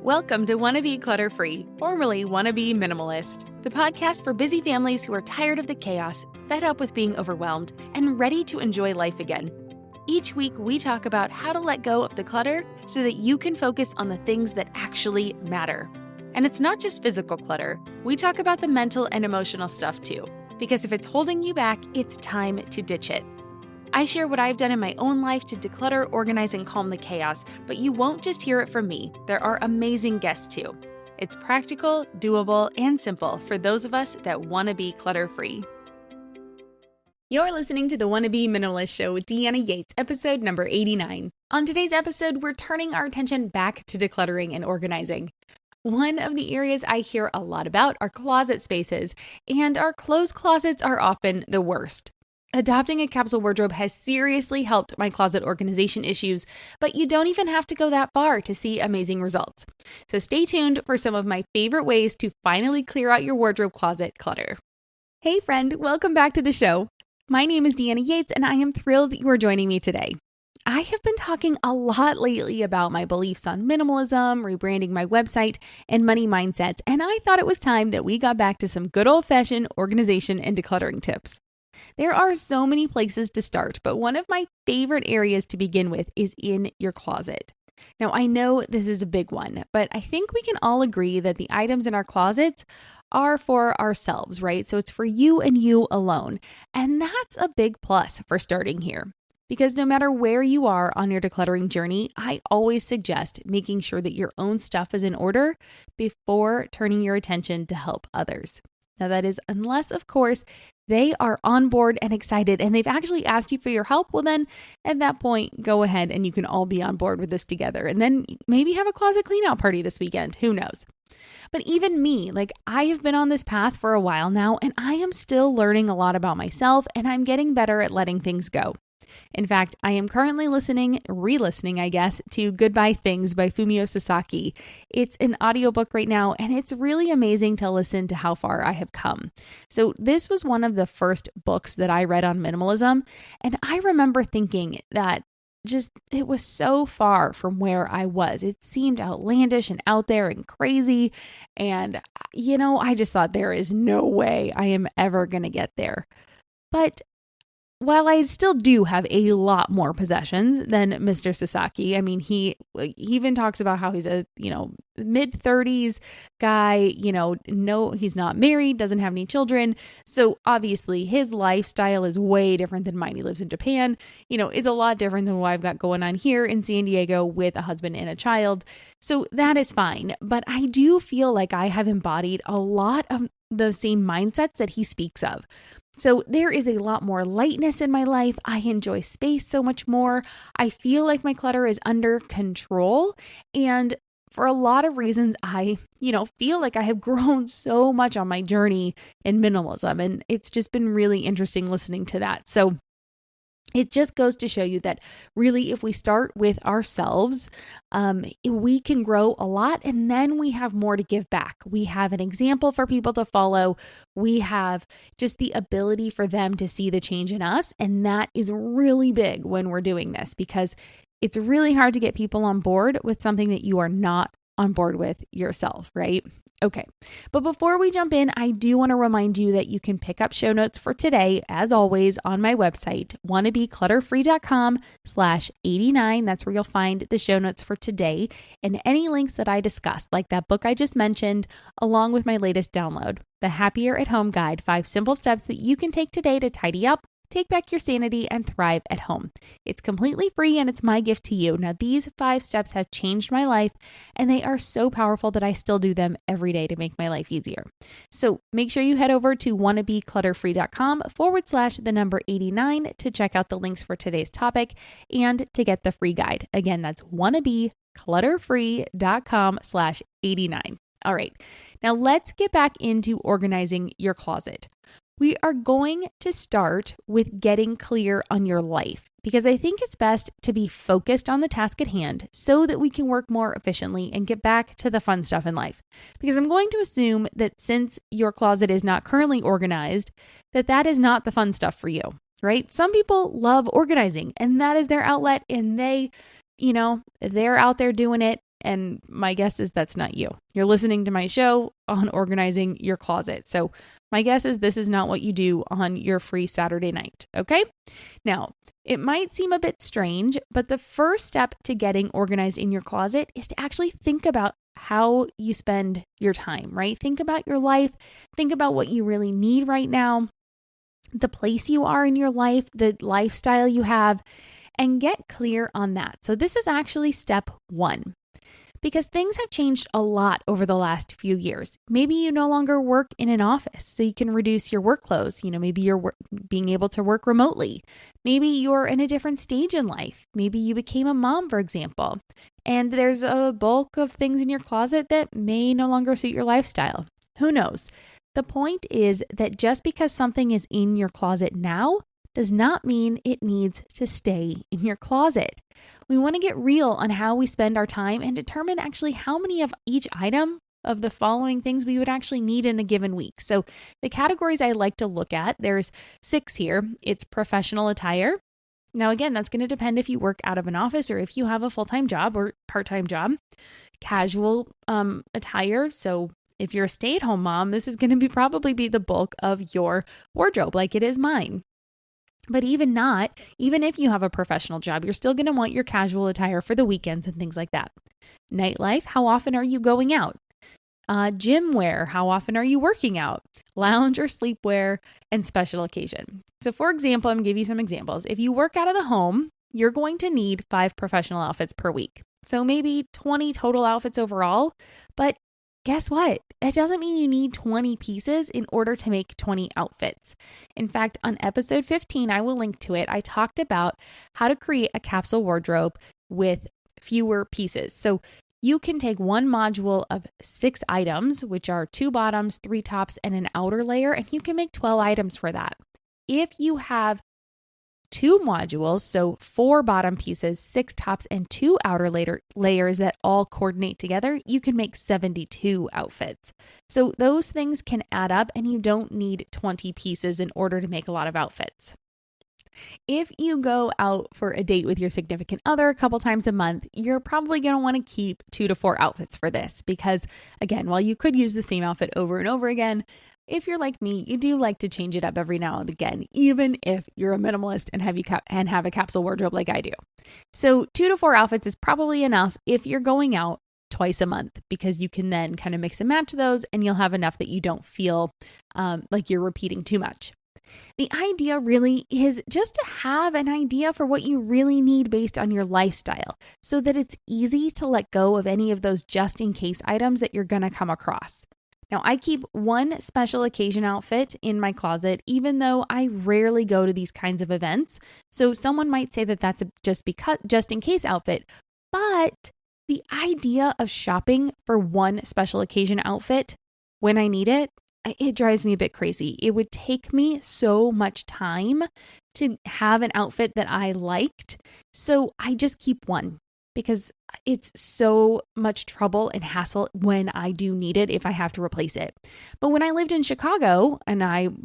Welcome to Wanna Be Clutter-Free, formerly Wanna Be Minimalist, the podcast for busy families who are tired of the chaos, fed up with being overwhelmed, and ready to enjoy life again. Each week, we talk about how to let go of the clutter so that you can focus on the things that actually matter. And it's not just physical clutter. We talk about the mental and emotional stuff too, because if it's holding you back, it's time to ditch it. I share what I've done in my own life to declutter, organize, and calm the chaos, but you won't just hear it from me. There are amazing guests too. It's practical, doable, and simple for those of us that want to be clutter-free. You're listening to the Wanna Be Minimalist Show with Deanna Yates, episode number 89. On today's episode, we're turning our attention back to decluttering and organizing. One of the areas I hear a lot about are closet spaces, and our clothes closets are often the worst. Adopting a capsule wardrobe has seriously helped my closet organization issues, but you don't even have to go that far to see amazing results. So stay tuned for some of my favorite ways to finally clear out your wardrobe closet clutter. Hey friend, welcome back to the show. My name is Deanna Yates, and I am thrilled you are joining me today. I have been talking a lot lately about my beliefs on minimalism, rebranding my website, and money mindsets, and I thought it was time that we got back to some good old-fashioned organization and decluttering tips. There are so many places to start, but one of my favorite areas to begin with is in your closet. Now, I know this is a big one, but I think we can all agree that the items in our closets are for ourselves, right? So it's for you and you alone. And that's a big plus for starting here. Because no matter where you are on your decluttering journey, I always suggest making sure that your own stuff is in order before turning your attention to help others. Now, that is unless, of course, they are on board and excited and they've actually asked you for your help. Well, then at that point, go ahead and you can all be on board with this together. And then maybe have a closet clean out party this weekend. Who knows? But even me, I have been on this path for a while now, and I am still learning a lot about myself, and I'm getting better at letting things go. In fact, I am currently re-listening, to Goodbye Things by Fumio Sasaki. It's an audiobook right now, and it's really amazing to listen to how far I have come. So this was one of the first books that I read on minimalism, and I remember thinking that it was so far from where I was. It seemed outlandish and out there and crazy. And, I just thought there is no way I am ever going to get there. But while I still do have a lot more possessions than Mr. Sasaki, he even talks about how he's a, mid-30s guy, no, he's not married, doesn't have any children. So obviously his lifestyle is way different than mine. He lives in Japan, it's a lot different than what I've got going on here in San Diego with a husband and a child. So that is fine. But I do feel like I have embodied a lot of the same mindsets that he speaks of. So there is a lot more lightness in my life. I enjoy space so much more. I feel like my clutter is under control. And for a lot of reasons, I, feel like I have grown so much on my journey in minimalism. And it's just been really interesting listening to that. So it just goes to show you that really, if we start with ourselves, we can grow a lot, and then we have more to give back. We have an example for people to follow. We have just the ability for them to see the change in us. And that is really big when we're doing this, because it's really hard to get people on board with something that you are not on board with yourself, right? Okay. But before we jump in, I do want to remind you that you can pick up show notes for today, as always, on my website, wannabeclutterfree.com/89. That's where you'll find the show notes for today and any links that I discussed, like that book I just mentioned, along with my latest download, The Happier at Home Guide, 5 simple steps that you can take today to tidy up, take back your sanity, and thrive at home. It's completely free, and it's my gift to you. Now, these 5 steps have changed my life, and they are so powerful that I still do them every day to make my life easier. So make sure you head over to wannabeclutterfree.com/89 to check out the links for today's topic and to get the free guide. Again, that's wannabeclutterfree.com/89. All right, now let's get back into organizing your closet. We are going to start with getting clear on your life, because I think it's best to be focused on the task at hand so that we can work more efficiently and get back to the fun stuff in life. Because I'm going to assume that since your closet is not currently organized, that is not the fun stuff for you, right? Some people love organizing, and that is their outlet, and they're out there doing it. And my guess is that's not you. You're listening to my show on organizing your closet. So my guess is this is not what you do on your free Saturday night. Okay. Now, it might seem a bit strange, but the first step to getting organized in your closet is to actually think about how you spend your time, right? Think about your life. Think about what you really need right now, the place you are in your life, the lifestyle you have, and get clear on that. So this is actually step one. Because things have changed a lot over the last few years. Maybe you no longer work in an office, so you can reduce your workloads. Maybe you're being able to work remotely. Maybe you're in a different stage in life. Maybe you became a mom, for example, and there's a bulk of things in your closet that may no longer suit your lifestyle. Who knows? The point is that just because something is in your closet now does not mean it needs to stay in your closet. We want to get real on how we spend our time and determine actually how many of each item of the following things we would actually need in a given week. So the categories I like to look at, there's 6 here. It's professional attire. Now, again, that's going to depend if you work out of an office or if you have a full-time job or part-time job. Casual attire. So if you're a stay-at-home mom, this is going to probably be the bulk of your wardrobe, like it is mine. But even if you have a professional job, you're still going to want your casual attire for the weekends and things like that. Nightlife, how often are you going out? Gym wear, how often are you working out? Lounge or sleepwear, and special occasion. So for example, I'm going to give you some examples. If you work out of the home, you're going to need 5 professional outfits per week. So maybe 20 total outfits overall, but guess what? It doesn't mean you need 20 pieces in order to make 20 outfits. In fact, on episode 15, I will link to it. I talked about how to create a capsule wardrobe with fewer pieces. So you can take one module of 6 items, which are 2 bottoms, 3 tops, and an outer layer, and you can make 12 items for that. If you have 2 modules, so 4 bottom pieces, 6 tops, and 2 outer layers that all coordinate together, you can make 72 outfits. So those things can add up, and you don't need 20 pieces in order to make a lot of outfits. If you go out for a date with your significant other a couple times a month, you're probably going to want to keep 2 to 4 outfits for this because, again, while you could use the same outfit over and over again, if you're like me, you do like to change it up every now and again, even if you're a minimalist and have a capsule wardrobe like I do. So 2 to 4 outfits is probably enough if you're going out twice a month because you can then kind of mix and match those and you'll have enough that you don't feel like you're repeating too much. The idea really is just to have an idea for what you really need based on your lifestyle so that it's easy to let go of any of those just in case items that you're going to come across. Now, I keep one special occasion outfit in my closet, even though I rarely go to these kinds of events. So someone might say that that's a just in case outfit, but the idea of shopping for one special occasion outfit when I need it drives me a bit crazy. It would take me so much time to have an outfit that I liked. So I just keep one because it's so much trouble and hassle when I do need it if I have to replace it. But when I lived in Chicago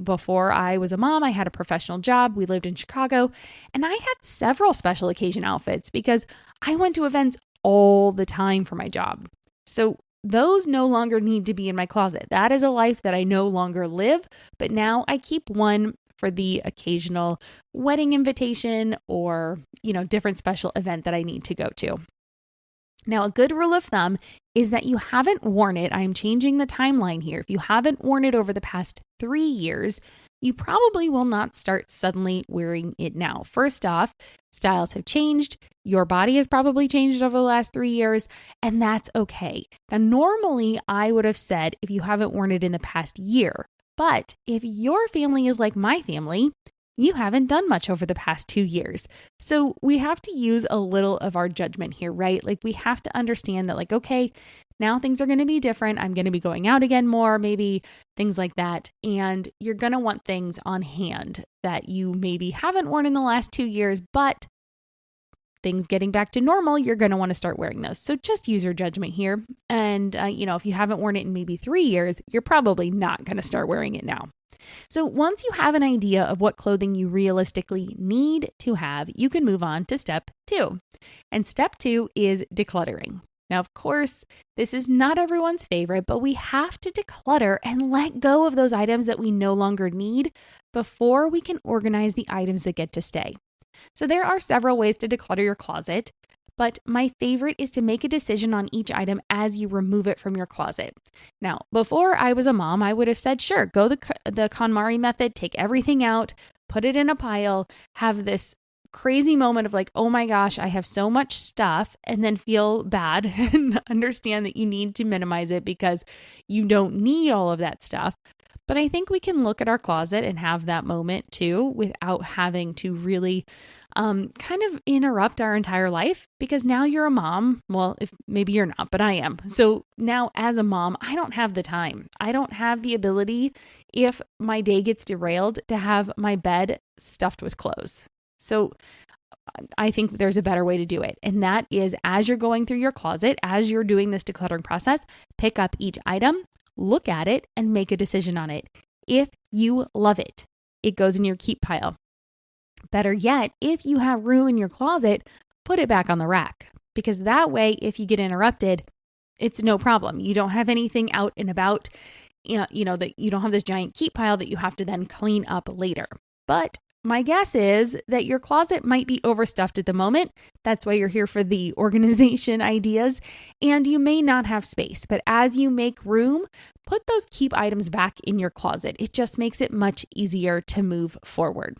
before I was a mom, I had a professional job. We lived in Chicago and I had several special occasion outfits because I went to events all the time for my job. So those no longer need to be in my closet. That is a life that I no longer live, but now I keep one for the occasional wedding invitation or, different special event that I need to go to. Now, a good rule of thumb is that you haven't worn it. I'm changing the timeline here. If you haven't worn it over the past 3 years, you probably will not start suddenly wearing it now. First off, styles have changed. Your body has probably changed over the last 3 years, and that's okay. Now, normally I would have said if you haven't worn it in the past year, but if your family is like my family, you haven't done much over the past 2 years. So we have to use a little of our judgment here, right? Like we have to understand that okay, now things are going to be different. I'm going to be going out again more, maybe things like that. And you're going to want things on hand that you maybe haven't worn in the last 2 years, but things getting back to normal, you're going to want to start wearing those. So just use your judgment here. And, if you haven't worn it in maybe 3 years, you're probably not going to start wearing it now. So once you have an idea of what clothing you realistically need to have, you can move on to step 2. And step 2 is decluttering. Now, of course, this is not everyone's favorite, but we have to declutter and let go of those items that we no longer need before we can organize the items that get to stay. So there are several ways to declutter your closet, but my favorite is to make a decision on each item as you remove it from your closet. Now, before I was a mom, I would have said, sure, go the KonMari method, take everything out, put it in a pile, have this crazy moment of like, oh my gosh, I have so much stuff, and then feel bad and understand that you need to minimize it because you don't need all of that stuff. But I think we can look at our closet and have that moment too without having to really kind of interrupt our entire life, because now you're a mom. Well, if maybe you're not, but I am. So now as a mom, I don't have the time. I don't have the ability, if my day gets derailed, to have my bed stuffed with clothes. So I think there's a better way to do it. And that is, as you're going through your closet, as you're doing this decluttering process, pick up each item, look at it, and make a decision on it. If you love it, it goes in your keep pile. Better yet, if you have room in your closet, put it back on the rack, because that way, if you get interrupted, it's no problem. You don't have anything out and about, that you don't have this giant keep pile that you have to then clean up later. But my guess is that your closet might be overstuffed at the moment. That's why you're here for the organization ideas, and you may not have space. But as you make room, put those keep items back in your closet. It just makes it much easier to move forward.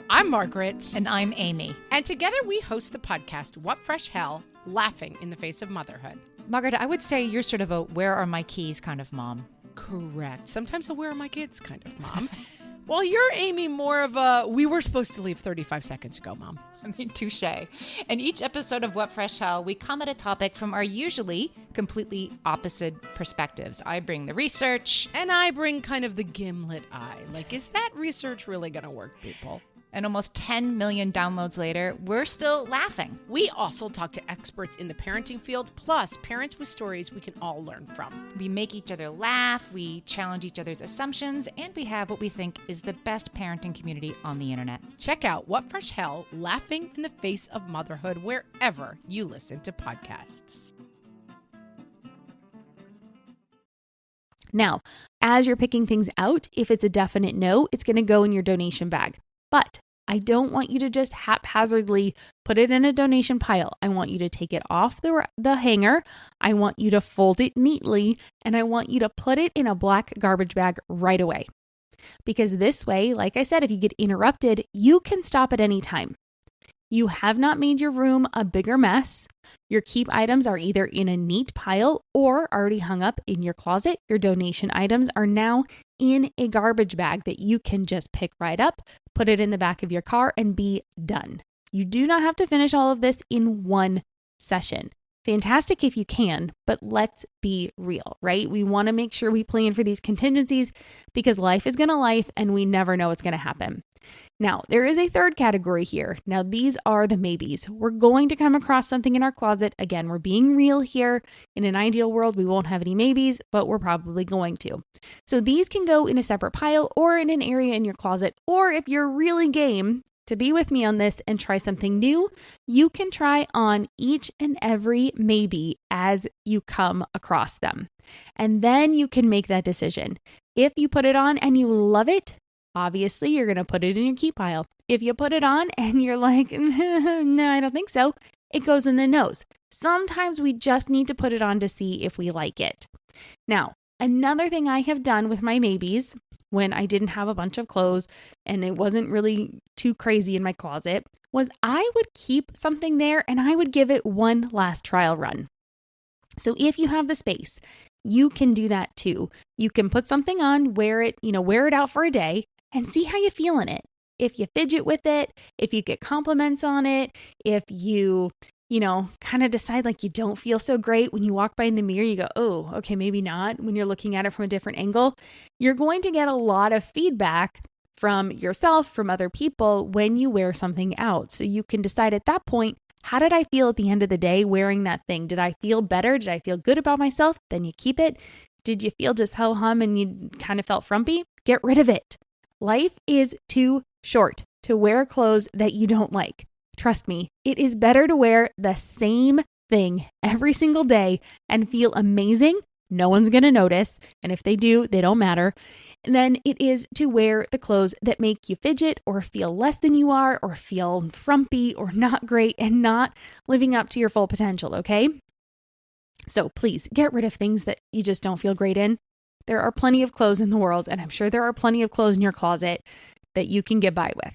I'm Margaret. And I'm Amy. And together we host the podcast, What Fresh Hell? Laughing in the Face of Motherhood. Margaret, I would say you're sort of a where are my keys kind of mom. Correct. Sometimes a where are my kids kind of mom. Well, you're, Amy, more of a we were supposed to leave 35 seconds ago, mom. I mean, touche. In each episode of What Fresh Hell, we come at a topic from our usually completely opposite perspectives. I bring the research. And I bring kind of the gimlet eye. Like, is that research really going to work, people? And almost 10 million downloads later, we're still laughing. We also talk to experts in the parenting field, plus parents with stories we can all learn from. We make each other laugh, we challenge each other's assumptions, and we have what we think is the best parenting community on the internet. Check out What Fresh Hell? Laughing in the Face of Motherhood wherever you listen to podcasts. Now, as you're picking things out, if it's a definite no, it's going to go in your donation bag. But I don't want you to just haphazardly put it in a donation pile. I want you to take it off the hanger. I want you to fold it neatly, and I want you to put it in a black garbage bag right away. Because this way, like I said, if you get interrupted, you can stop at any time. You have not made your room a bigger mess. Your keep items are either in a neat pile or already hung up in your closet. Your donation items are now in a garbage bag that you can just pick right up, put it in the back of your car, and be done. You do not have to finish all of this in one session. Fantastic if you can, but let's be real, right? We want to make sure we plan for these contingencies because life is going to life and we never know what's going to happen. Now, there is a third category here. Now, these are the maybes. We're going to come across something in our closet. Again, we're being real here. In an ideal world, we won't have any maybes, but we're probably going to. So these can go in a separate pile or in an area in your closet, or if you're really game to be with me on this and try something new, you can try on each and every maybe as you come across them. And then you can make that decision. If you put it on and you love it, obviously you're going to put it in your keep pile. If you put it on and you're like, no, I don't think so, it goes in the nose. Sometimes we just need to put it on to see if we like it. Now, another thing I have done with my maybes, when I didn't have a bunch of clothes and it wasn't really too crazy in my closet, was I would keep something there and I would give it one last trial run. So if you have the space, you can do that too. You can put something on, wear it out for a day and see how you feel in it. If you fidget with it, if you get compliments on it, if you kind of decide like you don't feel so great when you walk by in the mirror, you go, oh, okay, maybe not. When you're looking at it from a different angle, you're going to get a lot of feedback from yourself, from other people when you wear something out. So you can decide at that point, how did I feel at the end of the day wearing that thing? Did I feel better? Did I feel good about myself? Then you keep it. Did you feel just ho-hum and you kind of felt frumpy? Get rid of it. Life is too short to wear clothes that you don't like. Trust me, it is better to wear the same thing every single day and feel amazing, no one's going to notice. And if they do, they don't matter. Then it is to wear the clothes that make you fidget or feel less than you are or feel frumpy or not great and not living up to your full potential, okay? So please get rid of things that you just don't feel great in. There are plenty of clothes in the world, and I'm sure there are plenty of clothes in your closet that you can get by with.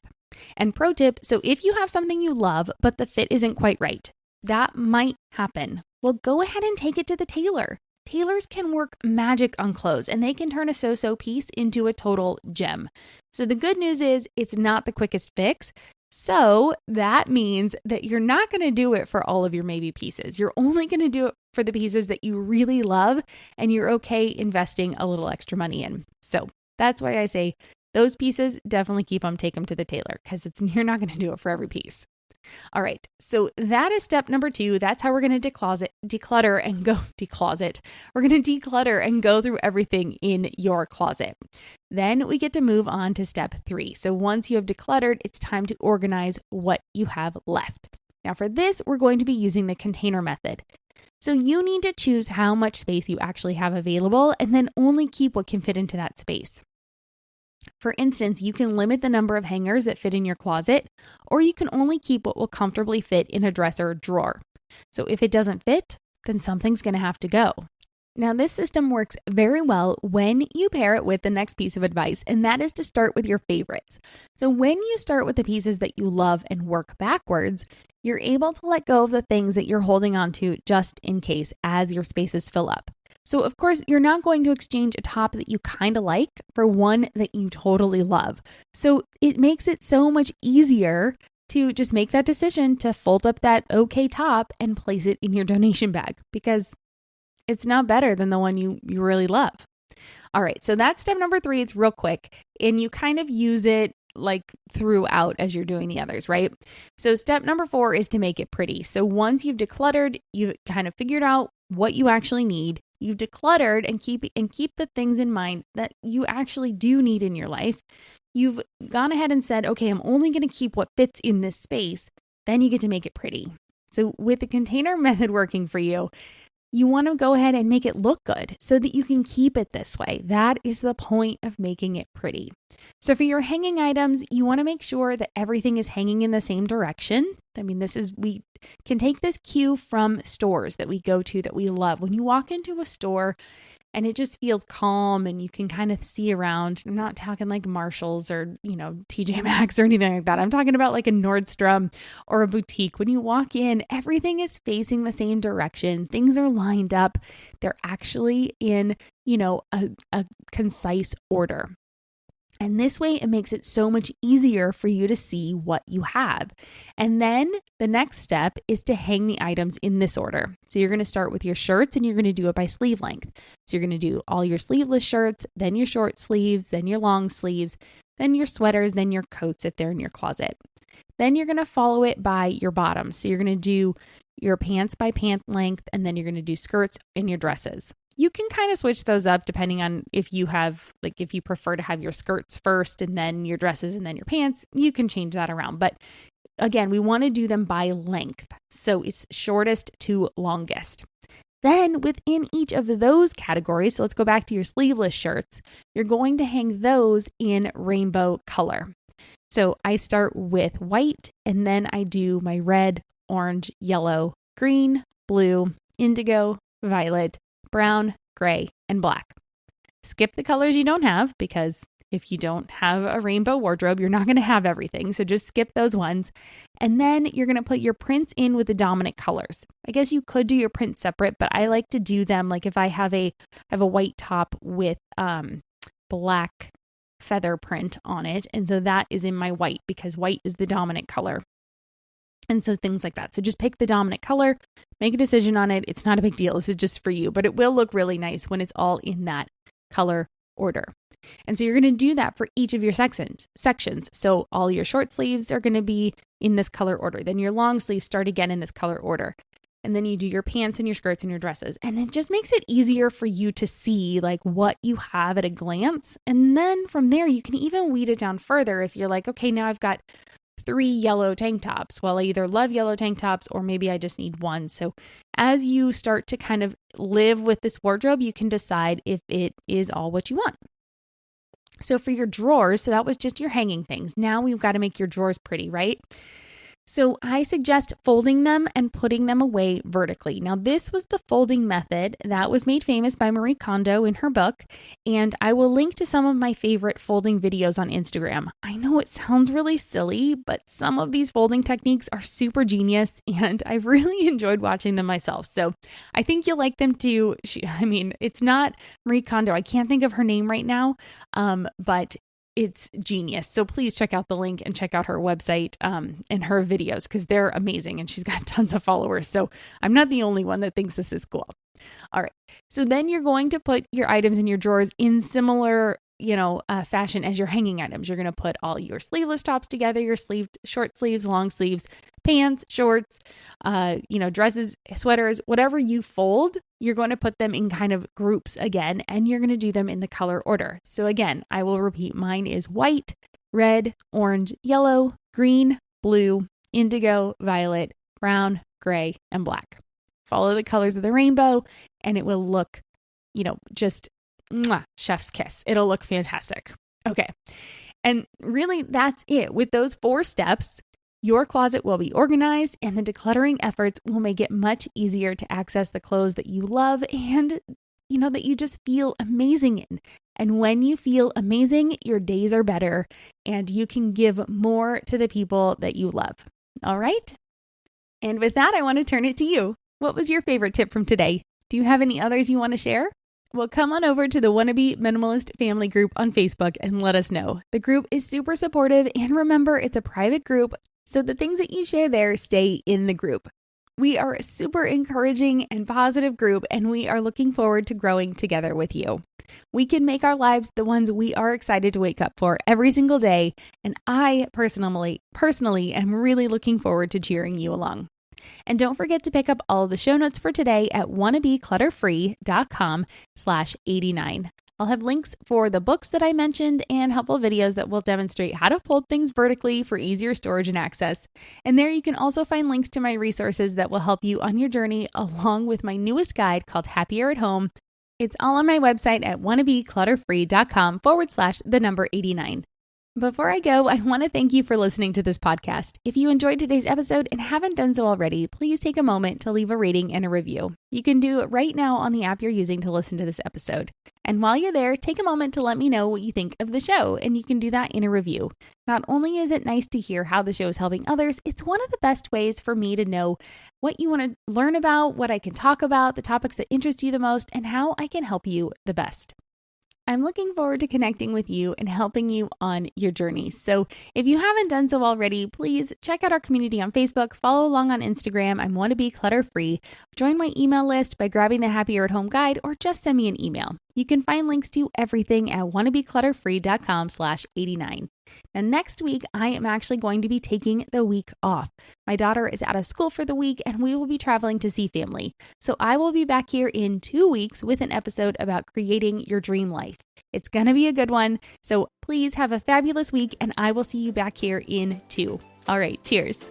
And pro tip, so if you have something you love, but the fit isn't quite right, that might happen. Well, go ahead and take it to the tailor. Tailors can work magic on clothes, and they can turn a so-so piece into a total gem. So the good news is it's not the quickest fix. So that means that you're not going to do it for all of your maybe pieces. You're only going to do it for the pieces that you really love and you're okay investing a little extra money in. So that's why I say those pieces, definitely take them to the tailor because you're not going to do it for every piece. All right, so that is step number 2. That's how we're going to declutter and go through everything in your closet. Then we get to move on to step 3. So once you have decluttered, it's time to organize what you have left. Now for this, we're going to be using the container method. So you need to choose how much space you actually have available and then only keep what can fit into that space. For instance, you can limit the number of hangers that fit in your closet, or you can only keep what will comfortably fit in a dresser or drawer. So if it doesn't fit, then something's going to have to go. Now, this system works very well when you pair it with the next piece of advice, and that is to start with your favorites. So when you start with the pieces that you love and work backwards, you're able to let go of the things that you're holding on to just in case as your spaces fill up. So of course, you're not going to exchange a top that you kind of like for one that you totally love. So it makes it so much easier to just make that decision to fold up that okay top and place it in your donation bag because it's not better than the one you really love. All right, so that's step number 3. It's real quick and you kind of use it like throughout as you're doing the others, right? So step number 4 is to make it pretty. So once you've decluttered, you've kind of figured out what you actually need. You've decluttered and keep the things in mind that you actually do need in your life. You've gone ahead and said, okay, I'm only going to keep what fits in this space. Then you get to make it pretty. So with the container method working for you, you want to go ahead and make it look good so that you can keep it this way. That is the point of making it pretty. So for your hanging items, you want to make sure that everything is hanging in the same direction. I mean, we can take this cue from stores that we go to that we love. When you walk into a store and it just feels calm and you can kind of see around. I'm not talking like Marshalls or, TJ Maxx or anything like that. I'm talking about like a Nordstrom or a boutique. When you walk in, everything is facing the same direction. Things are lined up. They're actually in, a concise order. And this way, it makes it so much easier for you to see what you have. And then the next step is to hang the items in this order. So you're going to start with your shirts and you're going to do it by sleeve length. So you're going to do all your sleeveless shirts, then your short sleeves, then your long sleeves, then your sweaters, then your coats if they're in your closet. Then you're going to follow it by your bottoms. So you're going to do your pants by pant length, and then you're going to do skirts and your dresses. You can kind of switch those up depending on if you prefer to have your skirts first and then your dresses and then your pants, you can change that around. But again, we want to do them by length. So it's shortest to longest. Then within each of those categories, so let's go back to your sleeveless shirts, you're going to hang those in rainbow color. So I start with white and then I do my red, orange, yellow, green, blue, indigo, violet, brown, gray, and black. Skip the colors you don't have because if you don't have a rainbow wardrobe, you're not going to have everything. So just skip those ones. And then you're going to put your prints in with the dominant colors. I guess you could do your prints separate, but I like to do them like if I have a white top with black feather print on it. And so that is in my white because white is the dominant color. And so things like that. So just pick the dominant color, make a decision on it. It's not a big deal. This is just for you, but it will look really nice when it's all in that color order. And so you're going to do that for each of your sections. So all your short sleeves are going to be in this color order. Then your long sleeves start again in this color order. And then you do your pants and your skirts and your dresses. And it just makes it easier for you to see like what you have at a glance. And then from there, you can even weed it down further if you're like, okay, now I've got 3 yellow tank tops. Well, I either love yellow tank tops or maybe I just need one. So as you start to kind of live with this wardrobe, you can decide if it is all what you want. So for your drawers, so that was just your hanging things. Now we've got to make your drawers pretty, right? So I suggest folding them and putting them away vertically. Now, this was the folding method that was made famous by Marie Kondo in her book, and I will link to some of my favorite folding videos on Instagram. I know it sounds really silly, but some of these folding techniques are super genius, and I've really enjoyed watching them myself. So I think you'll like them too. It's not Marie Kondo. I can't think of her name right now, but it's genius. So please check out the link and check out her website and her videos because they're amazing and she's got tons of followers. So I'm not the only one that thinks this is cool. All right. So then you're going to put your items in your drawers in similar, fashion as your hanging items. You're going to put all your sleeveless tops together, your short sleeves, long sleeves, pants, shorts, dresses, sweaters, whatever you fold, you're going to put them in kind of groups again, and you're going to do them in the color order. So again, I will repeat, mine is white, red, orange, yellow, green, blue, indigo, violet, brown, gray, and black. Follow the colors of the rainbow and it will look, just chef's kiss. It'll look fantastic. Okay. And really that's it. With those 4 steps, your closet will be organized and the decluttering efforts will make it much easier to access the clothes that you love and, that you just feel amazing in. And when you feel amazing, your days are better and you can give more to the people that you love. All right. And with that, I want to turn it to you. What was your favorite tip from today? Do you have any others you want to share? Well, come on over to the Wannabe Minimalist Family Group on Facebook and let us know. The group is super supportive, and remember, it's a private group, so the things that you share there stay in the group. We are a super encouraging and positive group, and we are looking forward to growing together with you. We can make our lives the ones we are excited to wake up for every single day, and I personally am really looking forward to cheering you along. And don't forget to pick up all of the show notes for today at wannabeclutterfree.com/89. I'll have links for the books that I mentioned and helpful videos that will demonstrate how to fold things vertically for easier storage and access. And there you can also find links to my resources that will help you on your journey, along with my newest guide called Happier at Home. It's all on my website at wannabeclutterfree.com/89. Before I go, I want to thank you for listening to this podcast. If you enjoyed today's episode and haven't done so already, please take a moment to leave a rating and a review. You can do it right now on the app you're using to listen to this episode. And while you're there, take a moment to let me know what you think of the show, and you can do that in a review. Not only is it nice to hear how the show is helping others, it's one of the best ways for me to know what you want to learn about, what I can talk about, the topics that interest you the most, and how I can help you the best. I'm looking forward to connecting with you and helping you on your journey. So if you haven't done so already, please check out our community on Facebook, follow along on Instagram. I'm Wannabe Clutter Free. Join my email list by grabbing the Happier at Home guide or just send me an email. You can find links to everything at wannabeclutterfree.com/89. Now, next week, I am actually going to be taking the week off. My daughter is out of school for the week and we will be traveling to see family. So I will be back here in 2 weeks with an episode about creating your dream life. It's going to be a good one. So please have a fabulous week and I will see you back here in 2. All right, cheers.